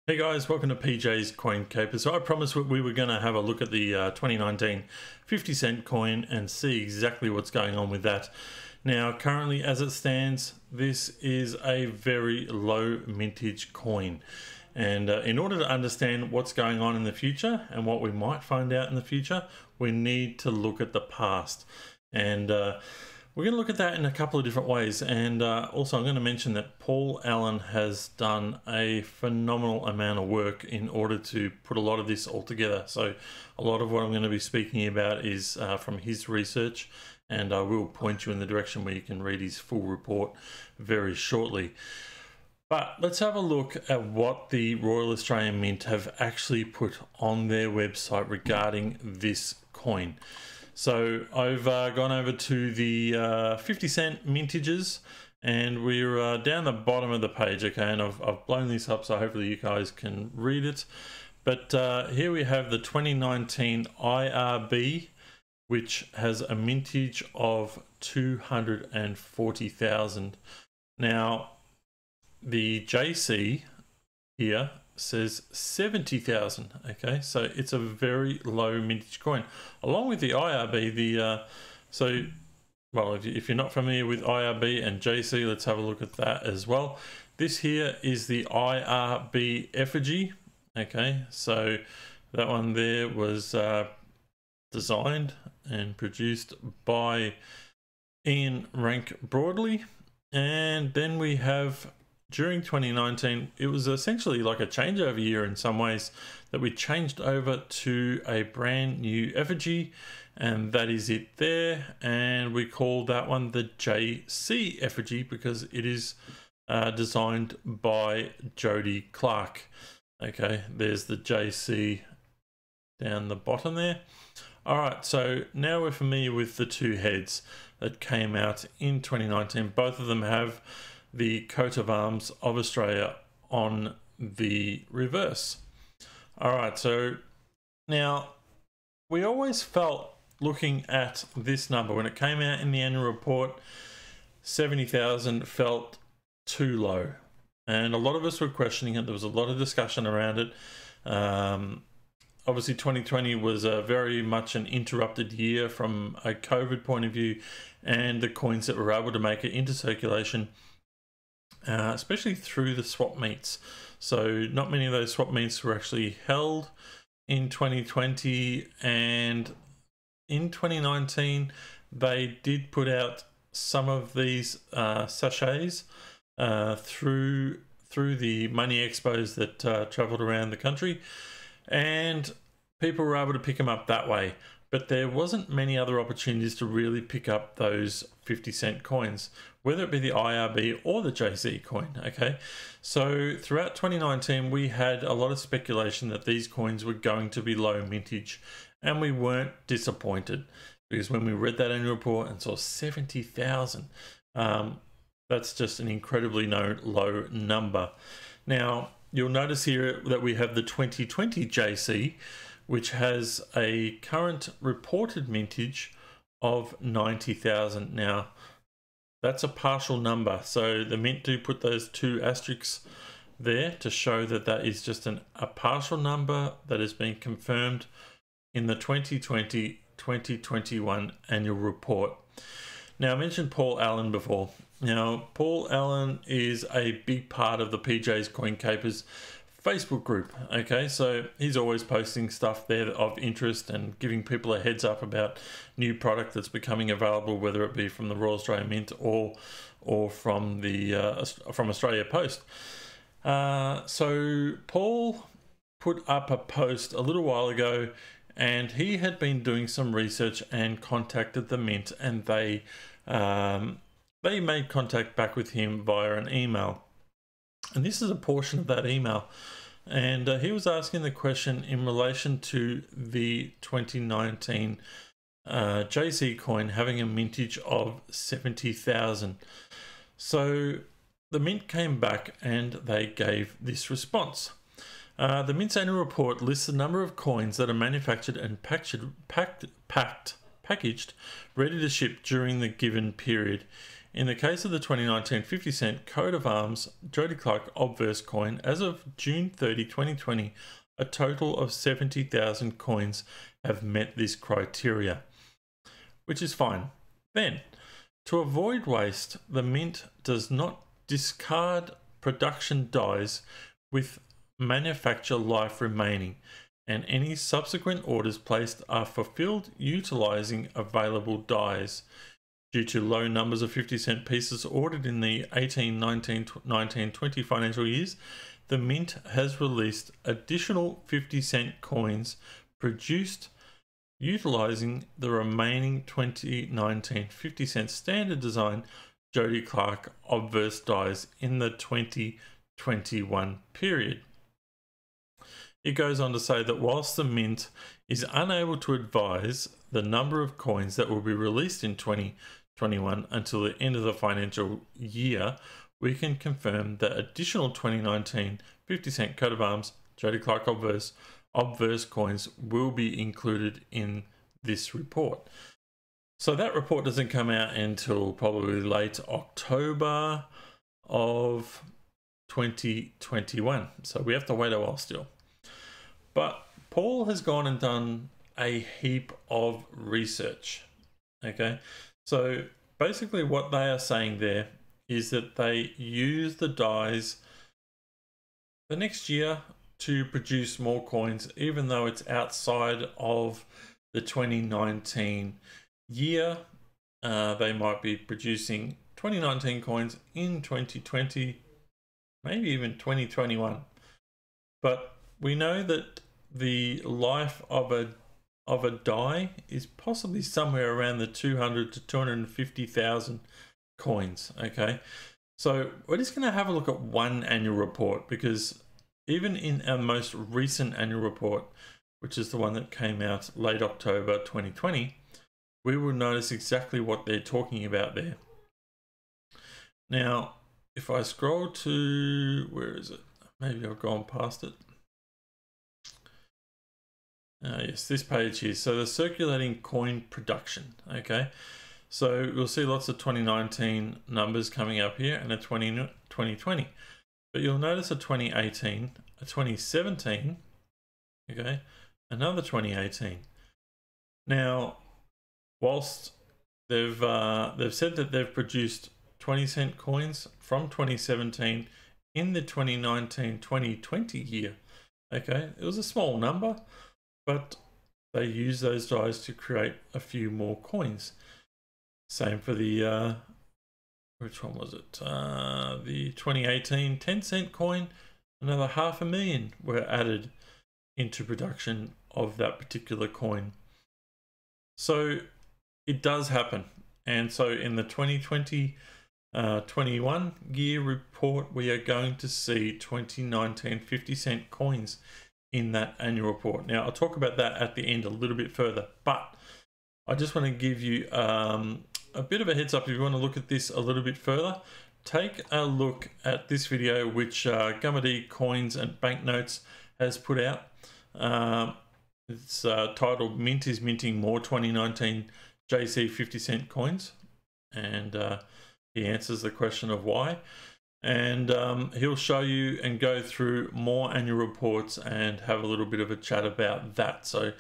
Hey guys, welcome to PJ's Coin Caper. So I promised we were going to have a look at the 2019 50-cent coin and see exactly what's going on with that. Now, currently as it stands, this is a very low mintage coin. And in order to understand what's going on in the future and what we might find out in the future, we need to look at the past. And we're going to look at that in a couple of different ways, and also I'm going to mention that Paul Allan has done a phenomenal amount of work in order to put a lot of this all together. So a lot of what I'm going to be speaking about is from his research, and I will point you in the direction where you can read his full report very shortly. But let's have a look at what the Royal Australian Mint have actually put on their website regarding this coin. So I've gone over to the 50-cent mintages, and we're down the bottom of the page, okay, and I've blown this up so hopefully you guys can read it. But here we have the 2019 IRB, which has a mintage of 240,000. Now, the JC here says 70,000. okay, so it's a very low mintage coin. Along with the IRB, well, if you're not familiar with IRB and JC, let's have a look at that as well. This here is the IRB effigy. Okay, so that one there was designed and produced by Ian Rank Broadley. And then we have, during 2019, it was essentially like a changeover year in some ways, that we changed over to a brand new effigy, and that is it there. And we call that one the JC effigy because it is designed by Jody Clark. Okay, there's the JC down the bottom there. All right, so now we're familiar with the two heads that came out in 2019. Both of them have the coat of arms of Australia on the reverse. All right, so now we always felt, looking at this number when it came out in the annual report, 70,000 felt too low, and a lot of us were questioning it. There was a lot of discussion around it. Obviously 2020 was very much an interrupted year from a COVID point of view, and the coins that were able to make it into circulation, especially through the swap meets. So not many of those swap meets were actually held in 2020, and in 2019 they did put out some of these sachets through the money expos that traveled around the country, and people were able to pick them up that way. But there wasn't many other opportunities to really pick up those 50-cent coins, whether it be the IRB or the JC coin, okay? So throughout 2019, we had a lot of speculation that these coins were going to be low mintage, and we weren't disappointed, because when we read that annual report and saw 70,000, that's just an incredibly low number. Now, you'll notice here that we have the 2020 JC, which has a current reported mintage of 90,000. Now, that's a partial number, so the Mint do put those two asterisks there to show that that is just a partial number that has been confirmed in the 2020-2021 annual report. Now, I mentioned Paul Allan before. Now, Paul Allan is a big part of the PJ's Coin Capers Facebook group, okay? So he's always posting stuff there of interest and giving people a heads up about new product that's becoming available, whether it be from the Royal Australian Mint or from the from Australia Post. So Paul put up a post a little while ago, and he had been doing some research and contacted the Mint, and they made contact back with him via an email. And this is a portion of that email, and he was asking the question in relation to the 2019 JC coin having a mintage of 70,000. So the Mint came back and they gave this response. The Mint's annual report lists the number of coins that are manufactured and packaged, ready to ship during the given period. In the case of the 2019 50-cent coat of arms Jody Clark obverse coin, as of June 30, 2020, a total of 70,000 coins have met this criteria, which is fine. Then, to avoid waste, the mint does not discard production dies with manufacture life remaining, and any subsequent orders placed are fulfilled utilizing available dies. Due to low numbers of 50-cent pieces ordered in the 18, 19, 19, 20 financial years, the mint has released additional 50-cent coins produced utilizing the remaining 2019 50-cent standard design Jody Clark obverse dies in the 2021 period. It goes on to say that whilst the mint is unable to advise the number of coins that will be released in 2021 until the end of the financial year, we can confirm that additional 2019 50-cent coat of arms Jody Clark obverse coins will be included in this report. So that report doesn't come out until probably late October of 2021. So we have to wait a while still. But Paul has gone and done a heap of research. Okay, so basically what they are saying there is that they use the dies the next year to produce more coins, even though it's outside of the 2019 year. They might be producing 2019 coins in 2020, maybe even 2021. But we know that the life of a die is possibly somewhere around the 200 to 250,000 coins. Okay, so we're just going to have a look at one annual report, because even in our most recent annual report, which is the one that came out late October 2020, we will notice exactly what they're talking about there. Now, if I scroll to, where is it? Maybe I've gone past it. Yes, this page here. So the circulating coin production. Okay, so you'll see lots of 2019 numbers coming up here and a 2020. But you'll notice a 2018, a 2017, okay, another 2018. Now, whilst they've said that they've produced 20-cent coins from 2017 in the 2019-2020 year, okay, it was a small number, but they use those dies to create a few more coins. Same for the which one was it? The 2018 10-cent coin, another 500,000 were added into production of that particular coin. So it does happen. And so in the 2020-21 year report, we are going to see 2019 50-cent coins in that annual report. Now, I'll talk about that at the end a little bit further, but I just want to give you a bit of a heads up. If you want to look at this a little bit further, take a look at this video which Gumardee Coins and Banknotes has put out. It's titled "Mint is Minting More 2019 JC 50-cent Coins," and he answers the question of why. And he'll show you and go through more annual reports and have a little bit of a chat about that. So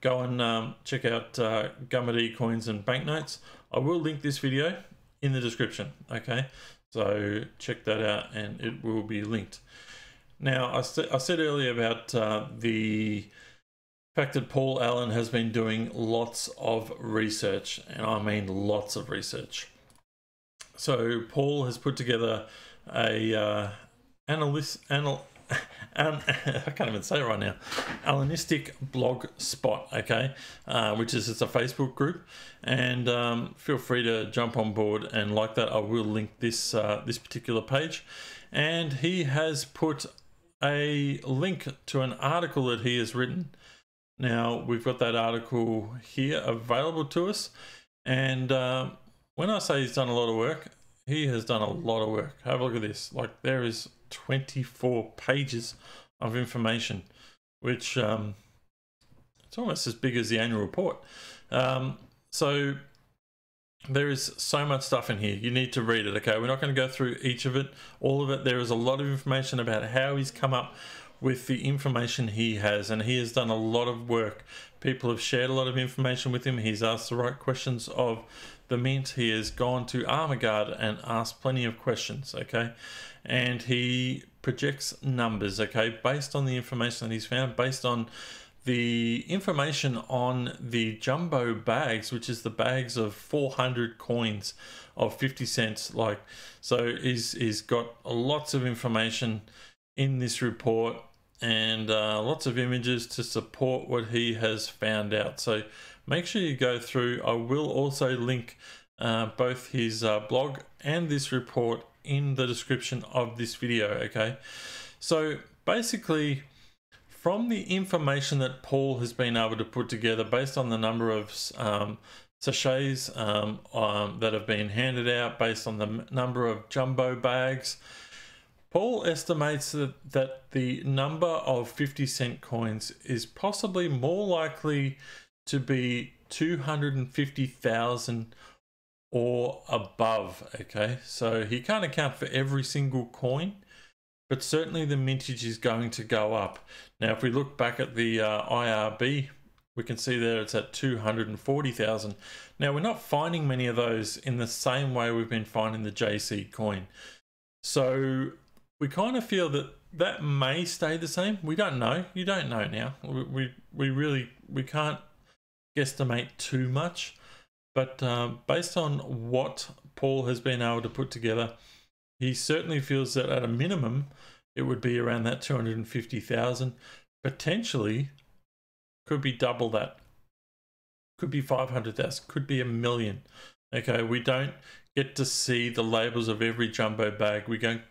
go and check out Gumardee Coins and Banknotes. I will link this video in the description, okay? So check that out and it will be linked. Now, I said earlier about the fact that Paul Allan has been doing lots of research, and I mean lots of research. So Paul has put together a I can't even say it right now, ALLANISTIC blog spot, okay, which is, it's a Facebook group, and feel free to jump on board and like that. I will link this this particular page, and he has put a link to an article that he has written. Now, we've got that article here available to us, and when I say he's done a lot of work, he has done a lot of work. Have a look at this. Like, there is 24 pages of information, which it's almost as big as the annual report. So there is so much stuff in here. You need to read it, okay? We're not going to go through each of it, all of it. There is a lot of information about how he's come up with the information he has, and he has done a lot of work. People have shared a lot of information with him. He's asked the right questions of the mint. He has gone to Armaguard and asked plenty of questions, okay? And he projects numbers, okay, based on the information that he's found, based on the information on the jumbo bags, which is the bags of 400 coins of 50 cents. Like, so he's got lots of information in this report, and lots of images to support what he has found out. So make sure you go through. I will also link both his blog and this report in the description of this video, okay? So basically, from the information that Paul has been able to put together based on the number of sachets that have been handed out, based on the number of jumbo bags, Paul estimates that the number of 50-cent coins is possibly more likely to be 250,000 or above, okay? So he can't account for every single coin, but certainly the mintage is going to go up. Now, if we look back at the IRB, we can see there it's at 240,000. Now, we're not finding many of those in the same way we've been finding the JC coin. So we kind of feel that that may stay the same. We don't know. You don't know now. We can't guesstimate too much. But based on what Paul has been able to put together, he certainly feels that at a minimum, it would be around that 250,000. Potentially, could be double that. Could be 500,000. Could be 1 million. Okay, we don't get to see the labels of every jumbo bag. We don't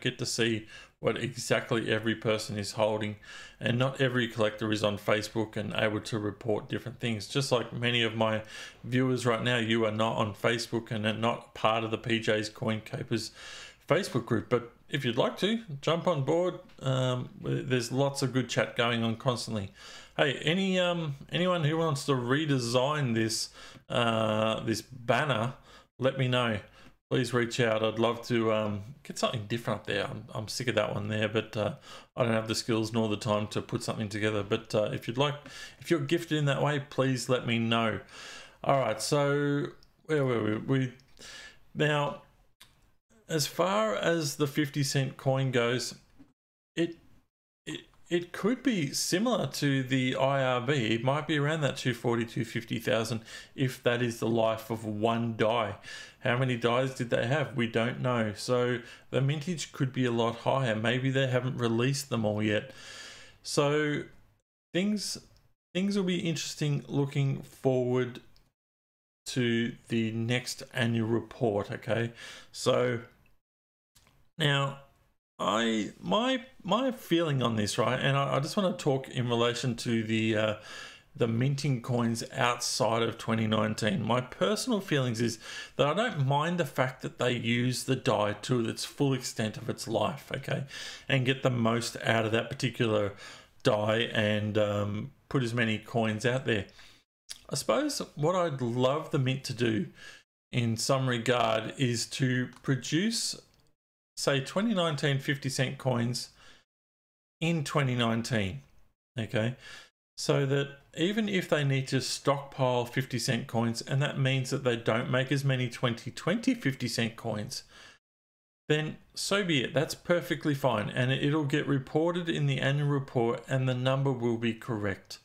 get to see what exactly every person is holding, and not every collector is on Facebook and able to report different things. Just like many of my viewers right now, you are not on Facebook and are not part of the PJ's Coin Capers Facebook group. But if you'd like to jump on board, there's lots of good chat going on constantly. Hey, anyone who wants to redesign this this banner, let me know. Please reach out. I'd love to get something different up there. I'm sick of that one there, but I don't have the skills nor the time to put something together. But if you're gifted in that way, please let me know. All right, so where were we? Now, as far as the 50-cent coin goes, it could be similar to the IRB. It might be around that 240, 250,000 if that is the life of one die. How many dies did they have? We don't know. So the mintage could be a lot higher. Maybe they haven't released them all yet. So things will be interesting looking forward to the next annual report, okay? So now, my feeling on this, right, and I just want to talk in relation to the minting coins outside of 2019. My personal feelings is that I don't mind the fact that they use the die to its full extent of its life, okay, and get the most out of that particular die and put as many coins out there. I suppose what I'd love the mint to do in some regard is to produce, say, 2019 50-cent coins in 2019, okay? So that even if they need to stockpile 50-cent coins, and that means that they don't make as many 2020 50-cent coins, then so be it. That's perfectly fine, and it'll get reported in the annual report and the number will be correct.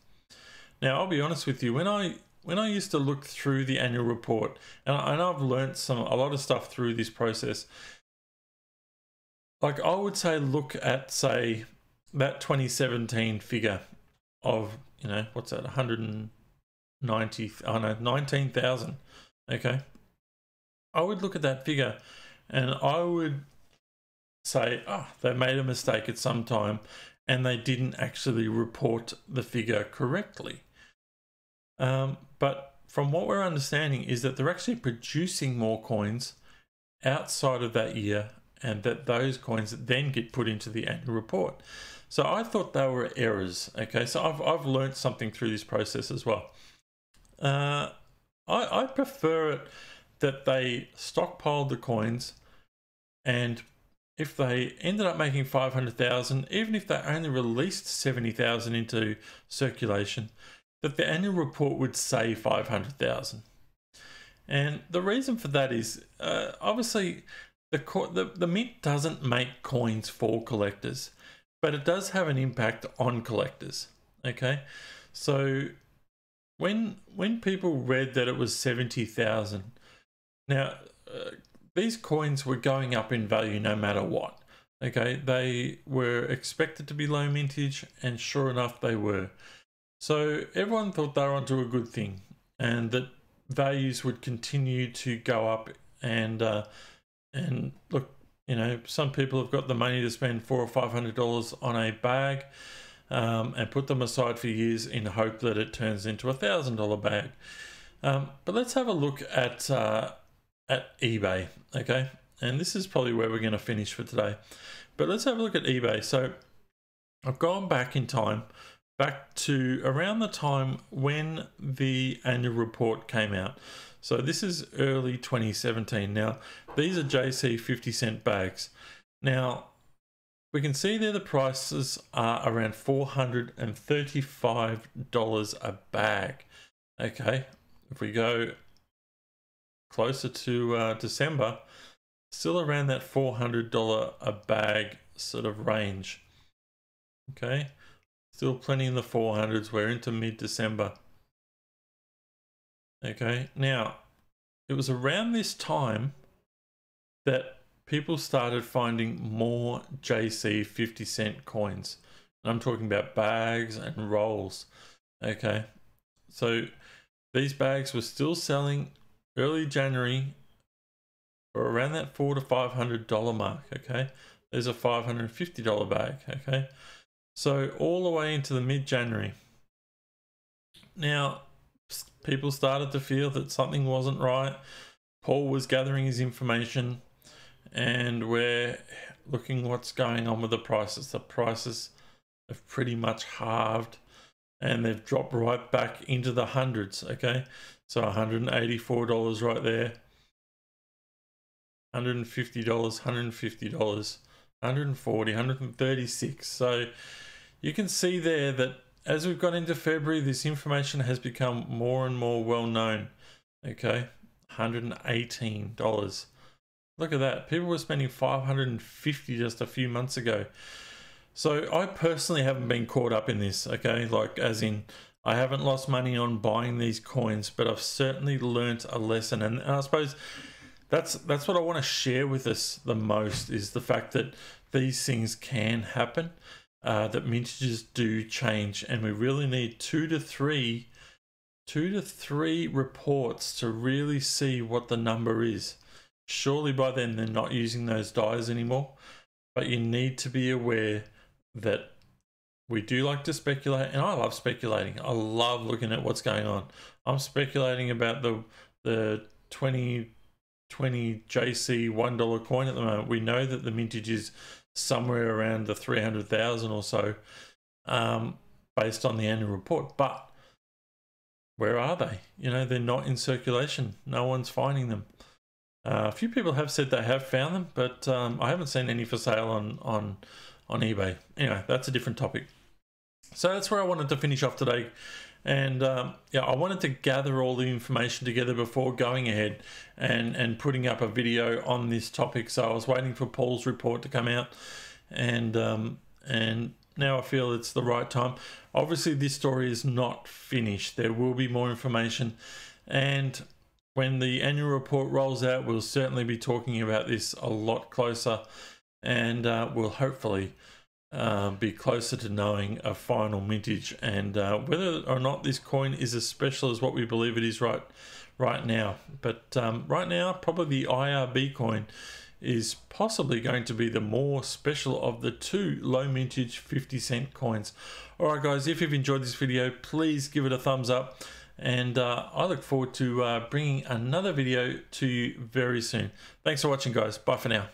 Now, I'll be honest with you, when I used to look through the annual report, and I've learned a lot of stuff through this process, like I would say look at, say, that 2017 figure of, you know, what's that, 190, oh no, 19,000, okay? I would look at that figure and I would say, oh, they made a mistake at some time and they didn't actually report the figure correctly. But from what we're understanding is that they're actually producing more coins outside of that year, and that those coins then get put into the annual report. So I thought they were errors. Okay, so I've learned something through this process as well. I prefer it that they stockpiled the coins, and if they ended up making 500,000, even if they only released 70,000 into circulation, that the annual report would say 500,000. And the reason for that is obviously the mint doesn't make coins for collectors, but it does have an impact on collectors. Okay, so when people read that it was 70,000, now these coins were going up in value no matter what. Okay, they were expected to be low mintage, and sure enough they were. So everyone thought they were onto a good thing, and that values would continue to go up. And look, you know, some people have got the money to spend $400 or $500 on a bag, and put them aside for years in hope that it turns into $1,000 bag. But let's have a look at eBay, okay? And this is probably where we're going to finish for today. But let's have a look at eBay. So I've gone back in time, back to around the time when the annual report came out. So this is early 2017. Now, these are JC 50-cent bags. Now, we can see there the prices are around $435 a bag. Okay, if we go closer to December, still around that $400 a bag sort of range. Okay, still plenty in the 400s. We're into mid-December. Okay, now it was around this time that people started finding more JC 50-cent coins. And I'm talking about bags and rolls. Okay, so these bags were still selling early January for around that $400 to $500 mark. Okay, there's a $550 bag. Okay, so all the way into the mid-January. Now, people started to feel that something wasn't right. Paul was gathering his information, and we're looking what's going on with the prices. The prices have pretty much halved, and they've dropped right back into the hundreds. Okay, so $184 right there, $150, $150, $140, $136. So you can see there that as we've got into February, this information has become more and more well known. Okay, $118. Look at that. People were spending $550 just a few months ago. So I personally haven't been caught up in this. Okay, like as in I haven't lost money on buying these coins, but I've certainly learnt a lesson. And I suppose that's what I want to share with us the most, is the fact that these things can happen. That mintages do change, and we really need two to three reports to really see what the number is. Surely by then they're not using those dies anymore, but you need to be aware that we do like to speculate, and I love speculating. I love looking at what's going on. I'm speculating about the 2020 JC $1 coin at the moment. We know that the mintage is somewhere around the 300,000 or so, based on the annual report. But where are they? You know, they're not in circulation. No one's finding them. A few people have said they have found them, but I haven't seen any for sale on eBay. Anyway, that's a different topic. So that's where I wanted to finish off today. And yeah, I wanted to gather all the information together before going ahead and putting up a video on this topic. So I was waiting for Paul's report to come out, and now I feel it's the right time. Obviously, this story is not finished. There will be more information, and when the annual report rolls out, we'll certainly be talking about this a lot closer, and we'll hopefully be closer to knowing a final mintage, and whether or not this coin is as special as what we believe it is right now. But right now, probably the IRB coin is possibly going to be the more special of the two low mintage 50-cent coins. Alright guys, if you've enjoyed this video, please give it a thumbs up, and I look forward to bringing another video to you very soon. Thanks for watching guys. Bye for now.